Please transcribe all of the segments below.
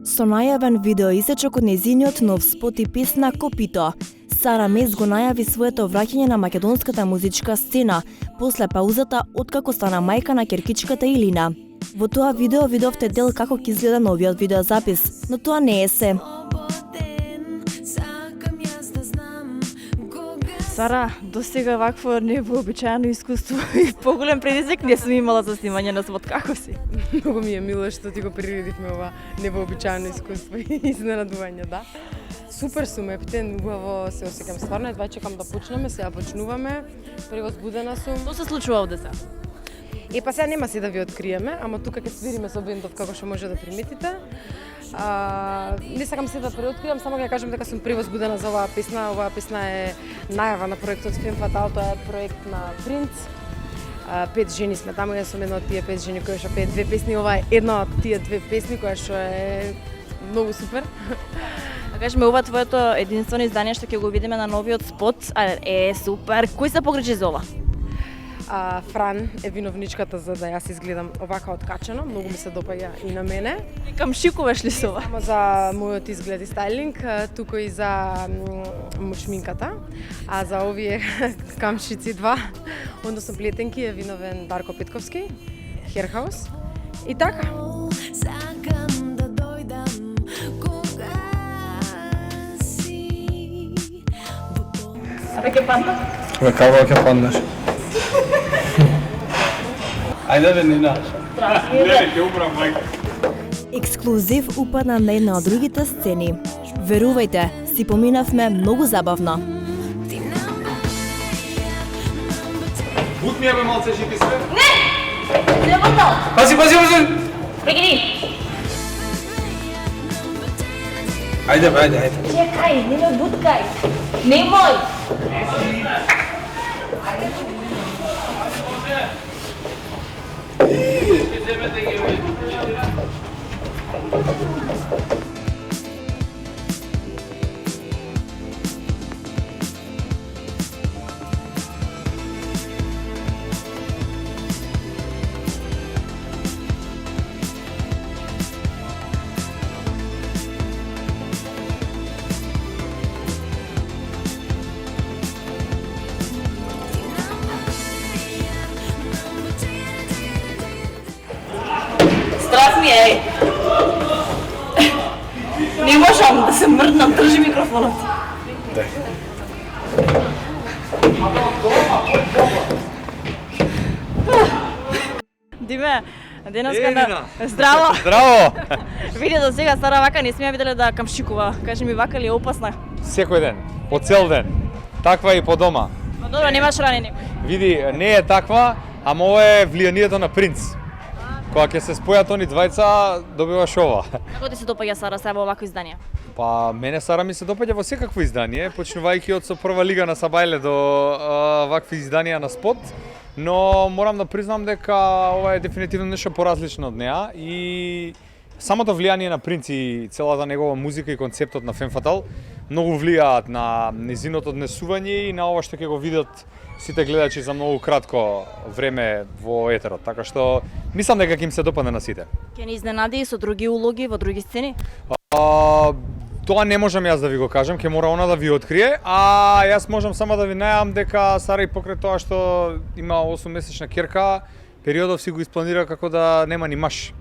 Со најавен видеоисечок од нејзиниот нов спот и песна Копито, Сара Мес го најави своето враќање на македонската музичка сцена после паузата откако стана мајка на ќеркичката Илина. Во тоа видео видовте дел како ќе изгледа новиот видеозапис, но тоа не е се. Сара, досега вакво невообичаено искуство и поголем предизвик не сум имала за снимање на спот. Како си? Многу ми е мило што ти го приредивме ова невообичаено искуство и изненадување, да. Супер сум ептен, убаво се осеќам стварно, едва чекам да почнеме, сега почнуваме, превозбудена сум. Што се случува овде сега? Па сега нема си да ви откриеме, ама тука ќе свириме со бендов како што може да приметите. Не сакам се да преоткривам, само ќе кажам дека сум превозбудена за оваа песна. Оваа песна е најава на проектот Фем Фатал, тоа е проект на Принц. 5 жени сме таму, јас сум една од тие 5 жени кои што пеат 2 песни, ова е една од тие 2 песни која што е многу супер. Кажи ми, ова твоето единствено издание што ќе го видиме на новиот спот, е супер. Кој се погрижи за ова? Фран е виновничката за да јас изгледам овака откачено, многу ми се допаѓа и на мене. Камшикуваш ли со ова? Само за мојот изглед и стайлинг, туку и за шминката, а за овие камшици два, односно плетенки е виновен Дарко Петковски, Херхаус. И така. Абе ќе падна? Како ќе паднеш? Ајде бе, Нина. Не, ќе умрам, мајка. Ексклузив упадна на една од другите сцени. Верувајте, си поминавме многу забавно. Бут ми е бе малце жити се? Не! Не бутал! Пази! Прегини! Ајде бе, ајде. Чекај, не ме буткај! Немој! Страх ми е. Не можам да се мрднам, држи микрофонот. Дај. Диме, денеска на... Здраво! Здраво! Види до сега Сара вака не сме ја виделе да камшикува. Кажи ми, вака ли е опасна? Секој ден, по цел ден. Таква и по дома. Но добро, немаш ранени. Види, не е таква, ама ова е влијанието на Принц. Кога ќе се спојат они двајца, добиваш ова. Како ти се допаѓа Сара сега во овакво издание? Па, мене Сара ми се допаѓа во секакво издание, почнувајќи од со прва лига на Сабајле до вакви изданија на спот, но морам да признам дека ова е дефинитивно нешто поразлично од неа и самото влијание на Принц и целата негова музика и концептот на Фем Фатал многу влијаат на незиното однесување и на ова што ќе го видат сите гледачи за многу кратко време во етерот, така што мислам дека ќе им се допадне на сите. Ќе ни изненади и со други улоги во други сцени? Тоа не можам јас да ви го кажам, ќе мора она да ви открие, а јас можам само да ви најавам дека Сара и покрај тоа што има 8-месечна ќерка, периодов си го испланира како да нема ни маш.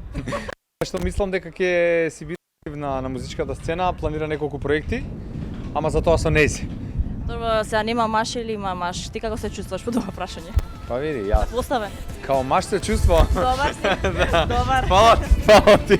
Што мислам дека ќе си биде на музичката сцена, планира неколку проекти, ама за тоа со нејзи. Добро, сега нема маш или има маш? Ти како се чувствуваш по тоа прашање? Па види, јас. Поставен. Као маш се чувствувам. Добар си. Добар. Фала ти.